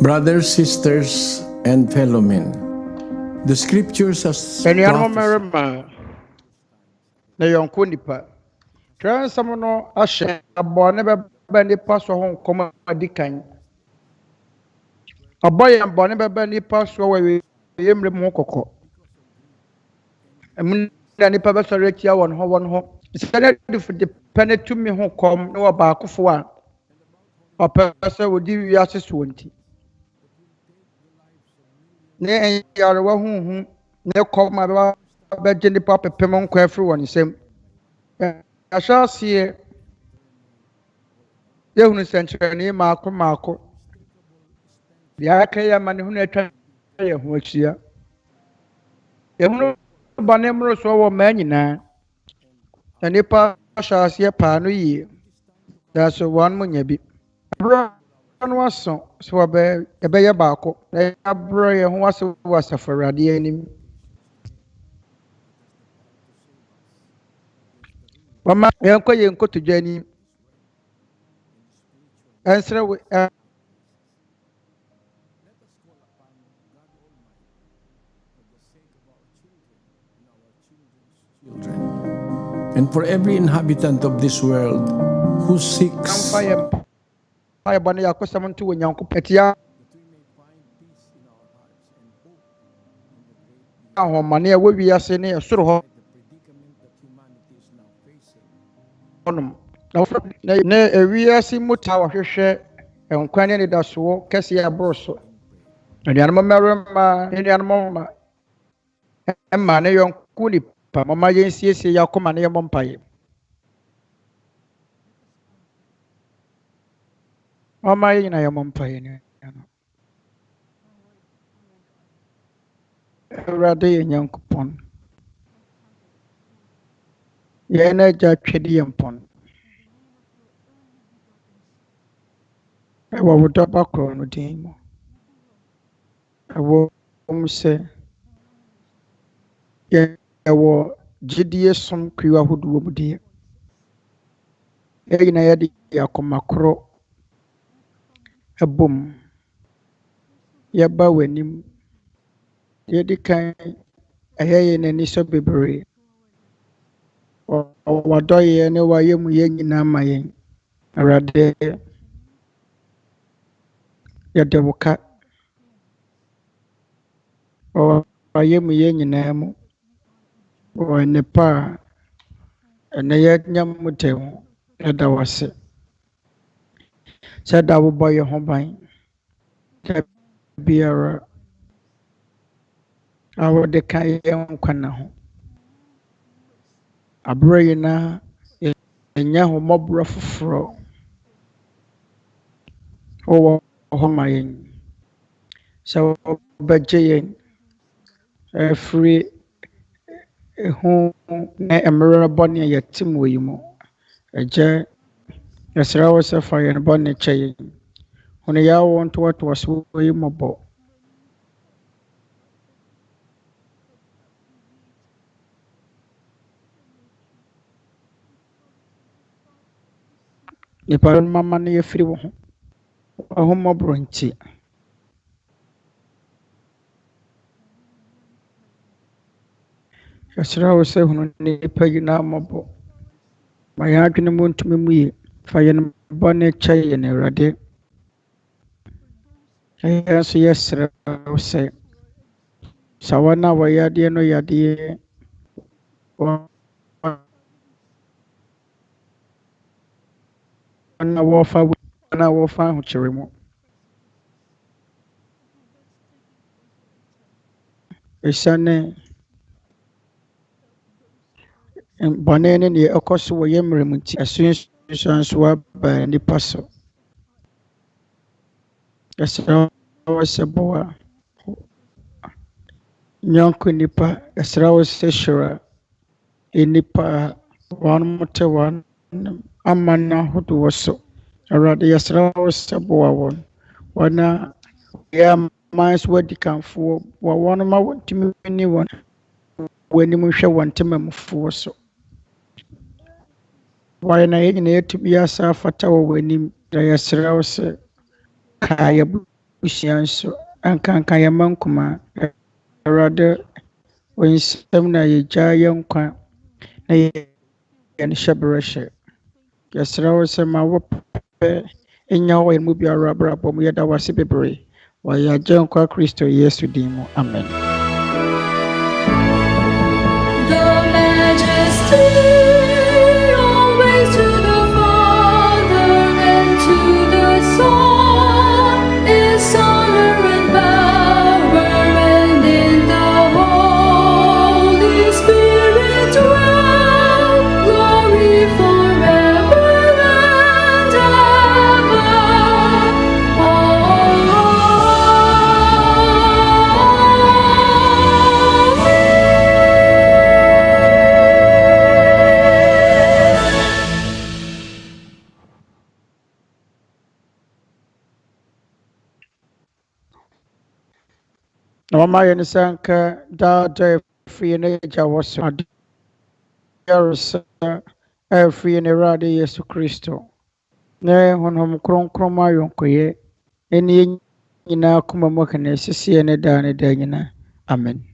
Brothers, sisters, and fellow men, the scriptures as Nnipa Transam no ahye abɔne bɛba nipa so ho nkɔm adikan. Abɔyɛ abɔne bɛba nipa so wɔ yɛmmerɛ mu kɔkɔ. Ɛmu na nipa bɛsɔre atia wɔn ho. Sɛnɛ de pɛne tumi ho kɔm na wɔ baakofo a ɔpɛ sɛ wɔdi wiase so nti. Ne ɛyarewa huhu ne kɔm a bɛgye nipa pɛpɛm nkɔ afiri wɔn nsam. Hyɛaseɛ yɛhunu nsɛnkyerɛnne maako. Deɛ aka yɛ ama ne ho atwa yɛ ho ahyia. Yɛhunu bɔne mmoro so wɔ mmaa nyinaa. Na nipa hyɛaseɛ paa no yie. Nanso wɔn mo nya bi. Aborɔ no aso sɛ ɛbɛyɛ baako. Na aborɔ yɛn ho ase wɔ Asafo Awurade anim. Mama yɛnkɔ yɛn nkotodwa anim. Yɛnsrɛ and for every inhabitant of this world who seeks na wiase muta wahwehwɛ nkwane ne dasoɔ kɛse aboro so. Anuanom mmarima ne anuanom mma ne yɔnko nipa mama yɛnsiesie yɛ akoma ne yɛmmɔ mpae. Mama yɛ nyina yɛmmɔ mpae ne. Awurade yɛ Onyankopɔn. Yɛn na agya twɛde yɛn mpɔn. Ɛwɔ wo dɔ ba korɔ no din mu. Ɛwɔ sɛ yɛwɔ gyidie som kiri ahodoɔ mu deɛ. Yɛn na yɛde akoma korɔ abɔm. Yɛba w'anim. Yɛde kan ɛyɛ yɛn ani sɔ bebree. Wadɔyɛ ne wayɛ mu yɛn nyinaa ma yɛn. Awurade yɛde wo ka. Wayɛ mu yɛn nyinaa mu. Wɔ nnipa a ɛnɛ yɛnya mu tɛm yɛda wo ase. Sɛ da wobɔ yɛn ho ban. Da biara a wode ka yɛn nkwanna ho. Aberɛ yi na yɛnya ahommɔborɔ foforɔ wɔ hɔ ma yɛn. Sɛ wobɛgye yɛn afiri ho na mmerɛ bɔne a yɛte mu yi mu. Agya, yɛsrɛ wo sɛ fa yɛn bɔne kyɛ yɛn. Hone yɛawo ntoatoaso yi mmɔbɔ. Nipa mama no yɛfiri wo ho. Ahommɔborɔ nti. Yɛsrɛ wo sɛ hunu nipa nyinaa mmɔbɔ. Ma yɛn adwene mu ntumi mu yie. Fa yɛn bɔne kyɛ yɛn Awurade. Yɛn nso yɛsrɛ wo sɛ sa wɔn a wɔyɛ adeɛ no yadeɛ. Wɔn a wɔfa ahokyere mu. Esiane bɔne ne deɛ ɛkɔ so wɔ yɛn mmerɛ mu nti ɛsunsuanso aba nipa so. Yɛsrɛ wo sɛ boa nyɔnko nipa. Yɛsrɛ wo sɛ hyira nnipa a wɔn te wɔn aman ahodoɔ so. Awurade yɛsrɛ wo sɛ boa wɔn. Wɔn a yɛ aman so adi kanfoɔ wɔ wɔn ma wɔntumi ni wɔn w'anim hwɛ wɔn temamufoɔ so. Wɔyɛ na yɛn nyinaa yɛtumi asa afata wɔ w'anim. Na yɛsrɛ wo sɛ kaa yɛ busua nso ankanka yɛma nkoma Awurade onsɛm na yɛgya yɛn nkwa na yɛn hyɛberɛhyɛ yɛsrɛ wo sɛ ma wopɛ nya wɔ yɛn mu biara abrabɔ mu yɛda wase bebree wɔ yɛ agye nkwa Kristo Yesu din mu amen. The majesty always to the Father and to the Son is honor and power, and in the Holy Spirit dwell glory forever and ever. Na wama yɛn nsa nka daadaa afiri yɛn agya wɔ so ade yaresa afiri yɛn Awurade Yesu Kristo na honhom kronkron mu ayɔnkoyɛ ɛne yɛn nyinaa koma mu kana ɛsisi yɛn ne daa nyinaa amen.